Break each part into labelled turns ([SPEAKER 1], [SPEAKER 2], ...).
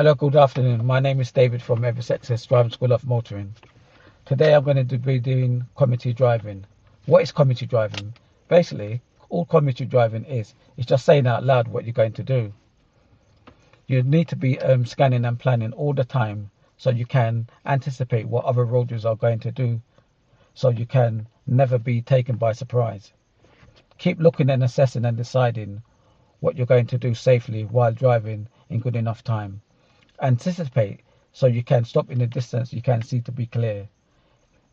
[SPEAKER 1] Hello, good afternoon. My name is David from Eversex's Driving School of Motoring. Today I'm going to be doing community driving. What is community driving? Basically, all community driving is just saying out loud what you're going to do. You need to be scanning and planning all the time so you can anticipate what other road users are going to do, so you can never be taken by surprise. Keep looking and assessing and deciding what you're going to do safely while driving in good enough time. Anticipate so you can stop in the distance you can see to be clear.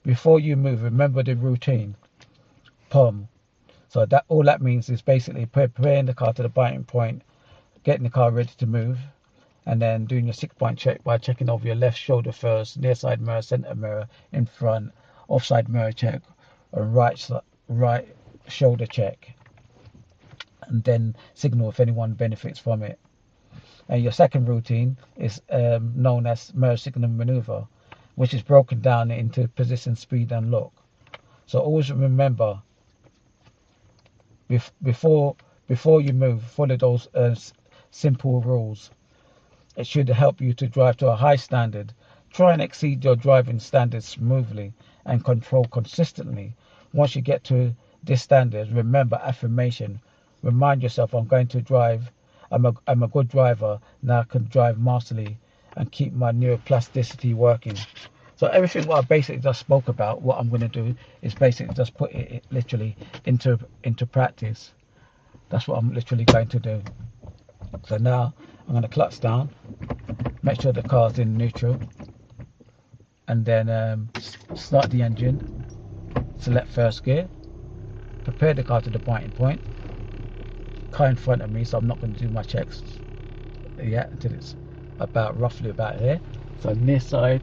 [SPEAKER 1] Before you move, remember the routine. POM. So that all that means is basically preparing the car to the biting point, getting the car ready to move, and then doing your 6-point check by checking over your left shoulder first, near side mirror, center mirror, in front, offside mirror check, and right shoulder check, and then signal if anyone benefits from it. And your second routine is known as mirror signal maneuver, which is broken down into position, speed, and look. So always remember, before you move, follow those simple rules. It should help you to drive to a high standard. Try and exceed your driving standards smoothly and control consistently. Once you get to this standard, remember affirmation. Remind yourself, I'm going to drive. I'm a good driver. Now I can drive masterly and keep my neuroplasticity working. So everything what I basically just spoke about, what I'm going to do is basically just put it literally into practice. That's what I'm literally going to do. So now I'm going to clutch down, make sure the car's in neutral, and then start the engine, select first gear, prepare the car to the biting point. Car in front of me, so I'm not going to do my checks yet until it's roughly about here. So near side,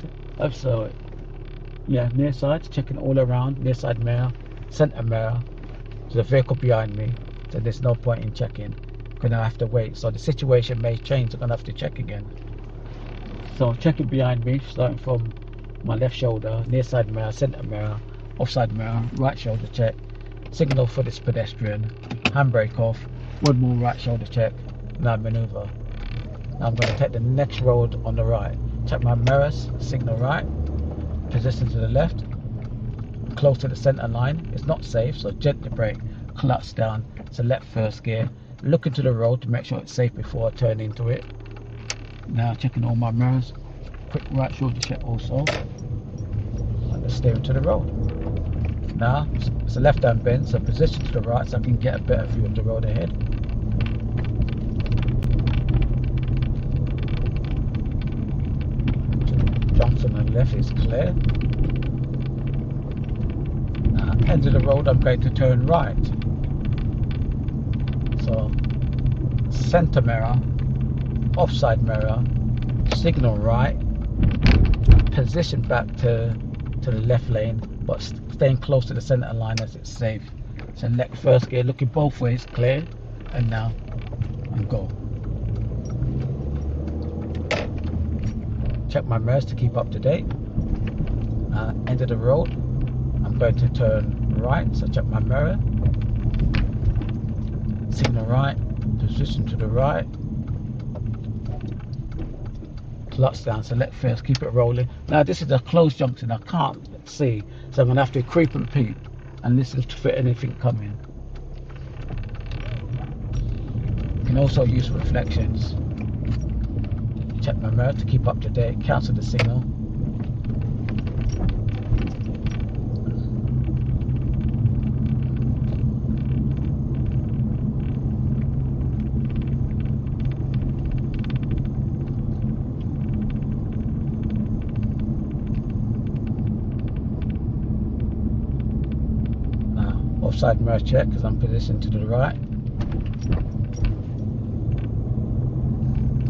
[SPEAKER 1] near side, checking all around, near side mirror, center mirror, to the vehicle behind me. So there's no point in checking. Gonna have to wait. So the situation may change. I'm gonna have to check again. So checking behind me, starting from my left shoulder, near side mirror, center mirror, offside mirror, right shoulder check, signal for this pedestrian, handbrake off. One more right shoulder check, now maneuver. Now I'm going to take the next road on the right. Check my mirrors, signal right, position to the left, close to the center line. It's not safe, so gently brake, clutch down, select first gear, look into the road to make sure it's safe before I turn into it. Now checking all my mirrors, quick right shoulder check also, and the steering to the road. Now it's a left hand bend, so position to the right so I can get a better view of the road ahead. Junction on the left is clear. Now end of the road I'm going to turn right. So center mirror, offside mirror, signal right, position back to the left lane, but staying close to the center line as it's safe. Select first gear, looking both ways, clear, and now and go. Check my mirrors to keep up to date. End of the road, I'm going to turn right, so check my mirror, signal right, position to the right, clutch down, select first, keep it rolling. Now this is a closed junction, I can't see, so I'm going to have to creep and peep and listen for anything coming. You can also use reflections. Check my mirror to keep up to date, cancel the signal. Offside mirror check because I'm positioned to the right.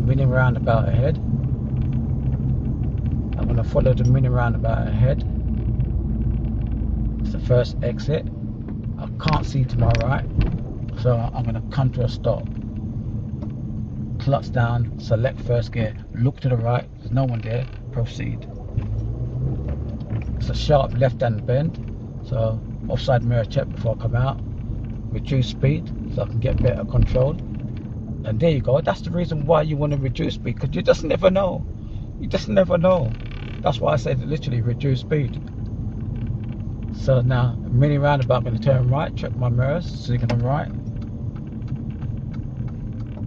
[SPEAKER 1] Mini roundabout ahead. I'm going to follow the mini roundabout ahead. It's the first exit. I can't see to my right, so I'm going to come to a stop. Clutch down, select first gear, look to the right, there's no one there, proceed. It's a sharp left hand bend, so offside mirror check before I come out. Reduce speed so I can get better control. And there you go. That's the reason why you want to reduce speed, because you just never know. You just never know. That's why I said literally reduce speed. So now, mini roundabout, I'm going to turn right, check my mirrors, signal right.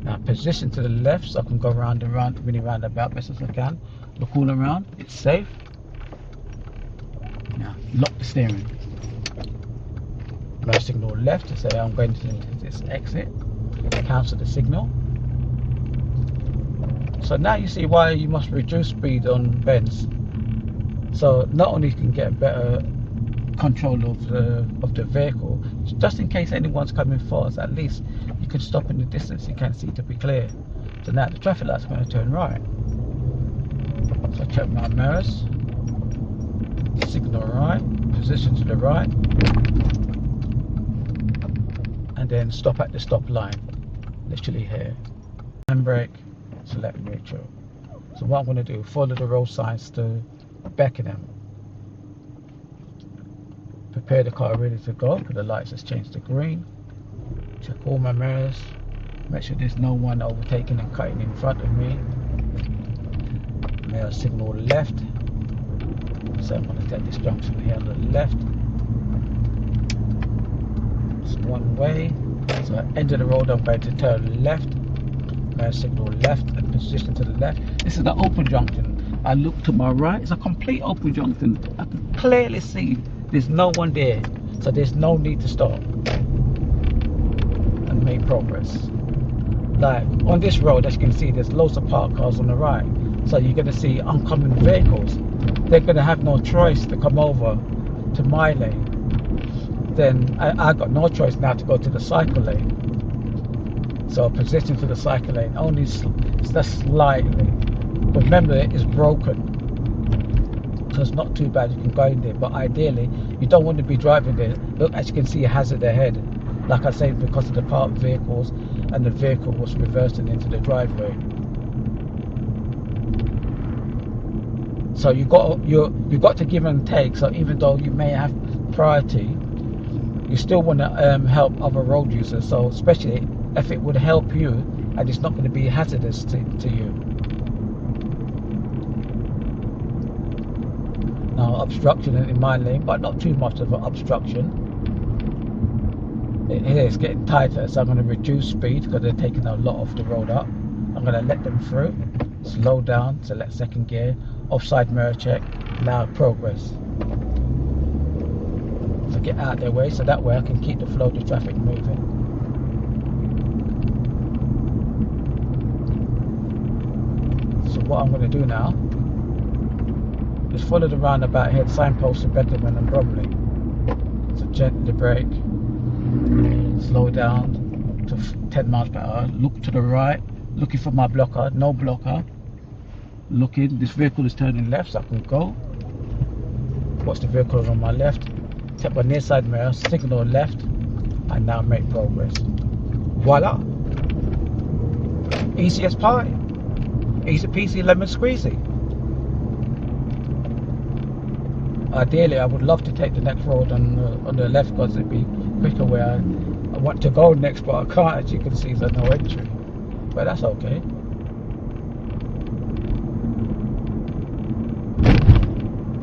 [SPEAKER 1] Now position to the left so I can go around the mini roundabout best as I can. Look all around, it's safe. Now lock the steering. Mirror signal left to say I'm going to this exit. Cancel the signal. So now you see why you must reduce speed on bends. So not only can you get better control of the vehicle, just in case anyone's coming fast, at least you can stop in the distance, you can see to be clear. So now the traffic light's going to turn right. So check my mirrors, signal right, position to the right, and then stop at the stop line, literally here. Handbrake, select neutral. So what I'm going to do, follow the road signs to Beckenham. Prepare the car ready to go, because the lights has changed to green. Check all my mirrors, make sure there's no one overtaking and cutting in front of me. Mirror signal left, so I'm going to take this junction here on the left. It's one way, so at the end of the road I'm going to turn left. Mirror signal left and position to the left. This is the open junction. I look to my right, it's a complete open junction. I can clearly see there's no one there, so there's no need to stop and make progress. Like on this road, as you can see, there's loads of parked cars on the right, so you're going to see oncoming vehicles. They're going to have no choice to come over to my lane. Then I got no choice now to go to the cycle lane. So position to the cycle lane, only just slightly. But remember, it is broken. So it's not too bad, you can go in there, but ideally you don't want to be driving there. Look, as you can see, a hazard ahead, like I said, because of the parked vehicles, and the vehicle was reversing into the driveway. So you got to give and take. So even though you may have priority, you still want to help other road users. So especially if it would help you and it's not going to be hazardous to you. Now obstruction in my lane, but not too much of an obstruction. Here it's getting tighter, so I'm going to reduce speed because they're taking a lot of the road up. I'm going to let them through, slow down, select second gear, offside mirror check, now progress. So get out of their way, so that way I can keep the flow of the traffic moving. So what I'm going to do now, just follow the roundabout here, the signpost to Beckenham and Bromley. So gently brake, slow down to 10 miles per hour, look to the right, looking for my blocker, no blocker. Looking, this vehicle is turning left, so I can go. Watch the vehicle on my left, tap my near side mirror, signal left, and now make progress. Voila! Easy as pie. Easy peasy lemon squeezy. Ideally, I would love to take the next road on the left because it'd be quicker where I want to go next, but I can't, as you can see, there's no entry. But that's okay.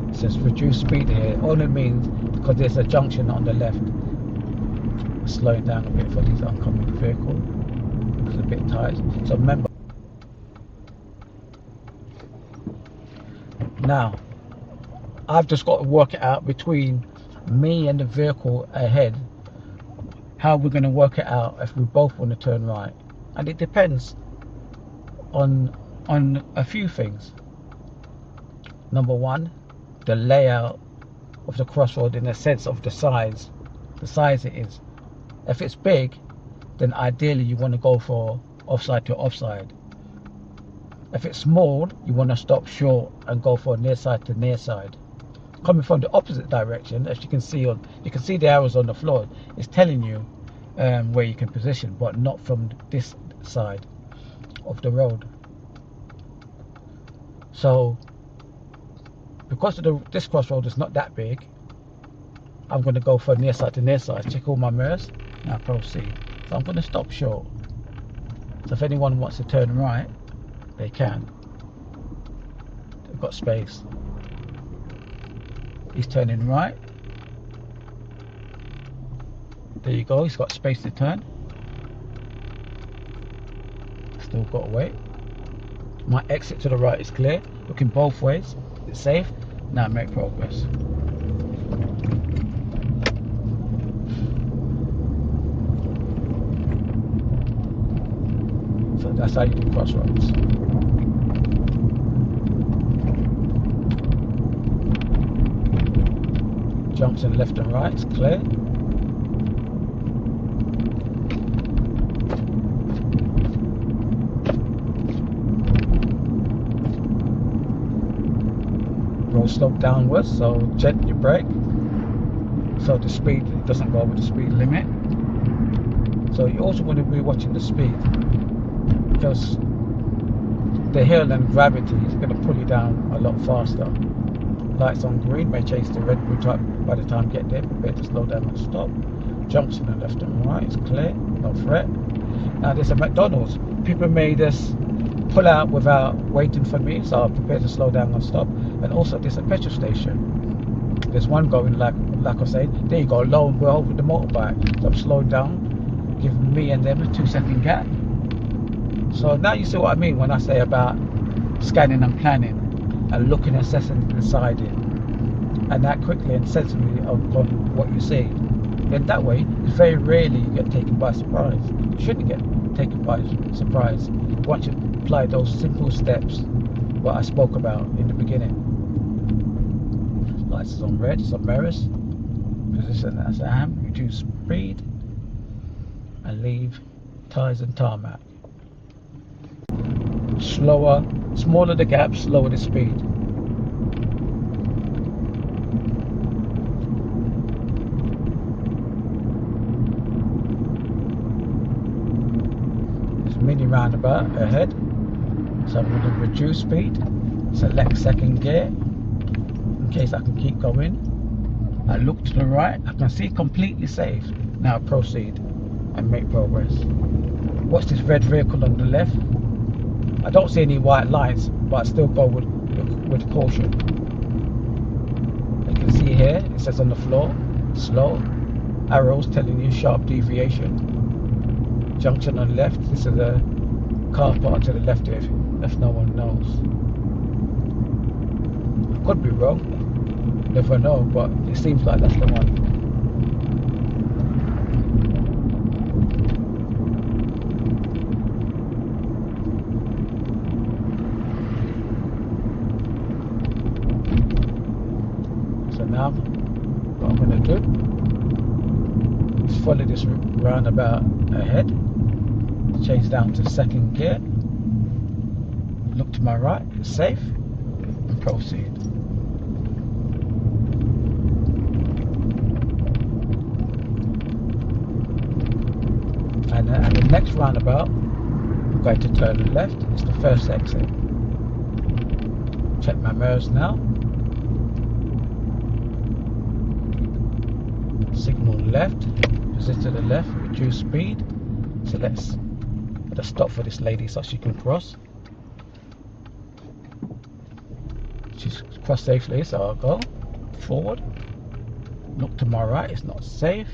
[SPEAKER 1] It says reduce speed here. All it means because there's a junction on the left. Slowing down a bit for these oncoming vehicles. It's a bit tight. So remember. Now, I've just got to work it out between me and the vehicle ahead, how we're going to work it out if we both want to turn right. And it depends on a few things. Number one, the layout of the crossroad in the sense of the size it is. If it's big, then ideally you want to go for offside to offside. If it's small, you want to stop short and go for near side to near side. Coming from the opposite direction, as you can see the arrows on the floor, it's telling you where you can position, but not from this side of the road. So because this crossroad is not that big, I'm going to go for near side to near side. Check all my mirrors, now proceed. So I'm going to stop short. So if anyone wants to turn right, they can. They've got space. He's turning right. There you go, he's got space to turn. Still got to wait. My exit to the right is clear. Looking both ways. It's safe. Now make progress. So that's how you do crossroads. Junction left and right is clear. Road slope downwards, so gently brake so the speed doesn't go over the speed limit. So you also want to be watching the speed, because the hill and gravity is going to pull you down a lot faster. Lights on green, may chase the red route by the time you get there. Prepare to slow down and stop. Junction on left and right is clear, no threat. Now there's a McDonald's. People may just pull out without waiting for me, so I'm prepared to slow down and stop. And also there's a petrol station. There's one going, like I said, there you go, low and well with the motorbike. So I'm slowing down, giving me and them a 2-second gap. So now you see what I mean when I say about scanning and planning and looking, assessing, deciding, and that quickly and sensibly on what you see. Then that way, very rarely you get taken by surprise. You shouldn't get taken by surprise once you apply those simple steps what I spoke about in the beginning. Lights is on red, some mirrors. Position as I am, reduce speed, and leave tyres and tarmac. Slower, smaller the gap, slower the speed. There's a mini roundabout ahead, so I'm going to reduce speed, select second gear in case I can keep going. I look to the right, I can see completely safe. Now proceed and make progress. Watch this red vehicle on the left. I don't see any white lights, but I still go with caution. You can see here, it says on the floor, slow. Arrows telling you sharp deviation. Junction on the left, this is a car park to the left if no one knows. Could be wrong, never know, but it seems like that's the one. Now, what I'm going to do is follow this roundabout ahead, change down to second gear, look to my right, it's safe, and proceed. And at the next roundabout, I'm going to turn left, it's the first exit. Check my mirrors now. Signal left, position to the left, reduce speed. So let's stop for this lady so she can cross. She's crossed safely, so I'll go forward. Look to my right, it's not safe.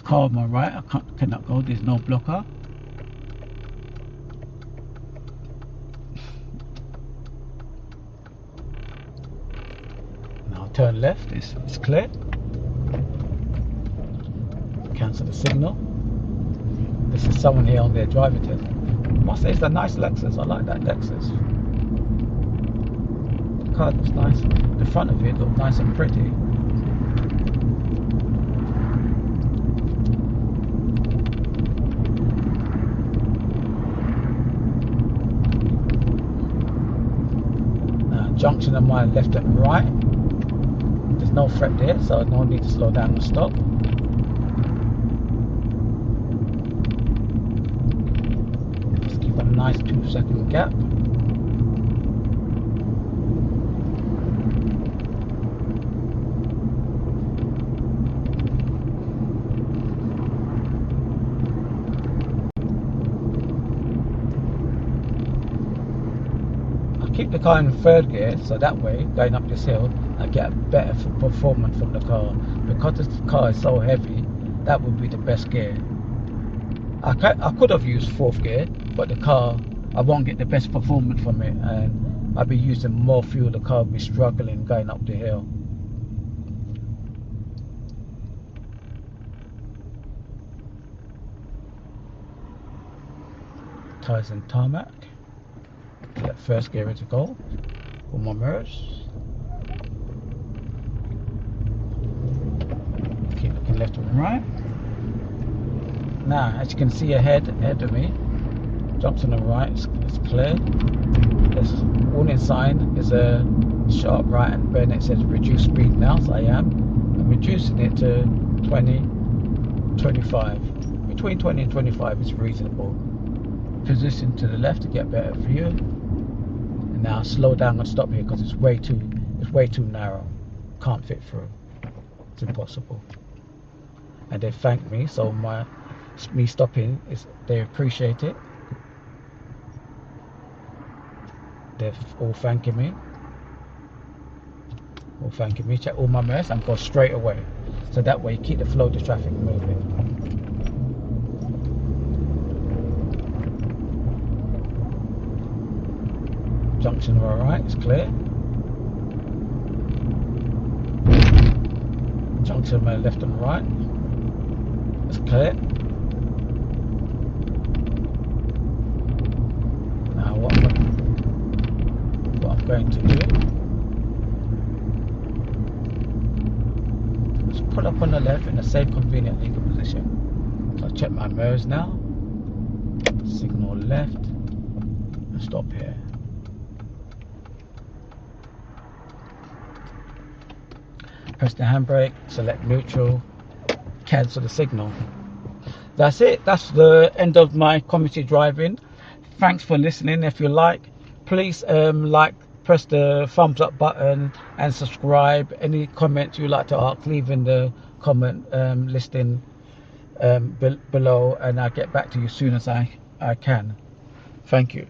[SPEAKER 1] Car on my right, I cannot go, there's no blocker. Turn left, it's clear. Cancel the signal. This is someone here on their driving test. I must say it's a nice Lexus, I like that Lexus. The car looks nice, the front of it looks nice and pretty. Now junction on my left and right. There's no threat there, so no need to slow down and stop. Just keep a nice 2-second gap. keep the car in third gear, so that way, going up this hill, I get better performance from the car. Because this car is so heavy, that would be the best gear. I could have used fourth gear, but the car, I won't get the best performance from it, and I'll be using more fuel. The car will be struggling going up the hill. Tyres and tarmac. Let first gear to go. All my mirrors. Keep looking left and right. Now, as you can see ahead of me, jumps on the right, it's clear. There's warning sign, is a sharp right and bend. It says reduce speed now, so I am. I'm reducing it to 20, 25. Between 20 and 25 is reasonable. Position to the left to get better view. And now slow down and stop here because it's way too narrow. Can't fit through. It's impossible. And they thank me, so me stopping they appreciate it. They're all thanking me. Check all my mirrors and go straight away. So that way you keep the flow of the traffic moving. Junction to our right is clear. Junction to my left and right is clear. Now what I'm going to do is pull up on the left in a safe, convenient legal position. So I'll check my mirrors now. Signal left and stop here. Press the handbrake, select neutral, cancel the signal. That's it. That's the end of my community driving. Thanks for listening. If you like, please press the thumbs up button and subscribe. Any comments you like to ask, leave in the comment listing below, and I'll get back to you as soon as I can. Thank you.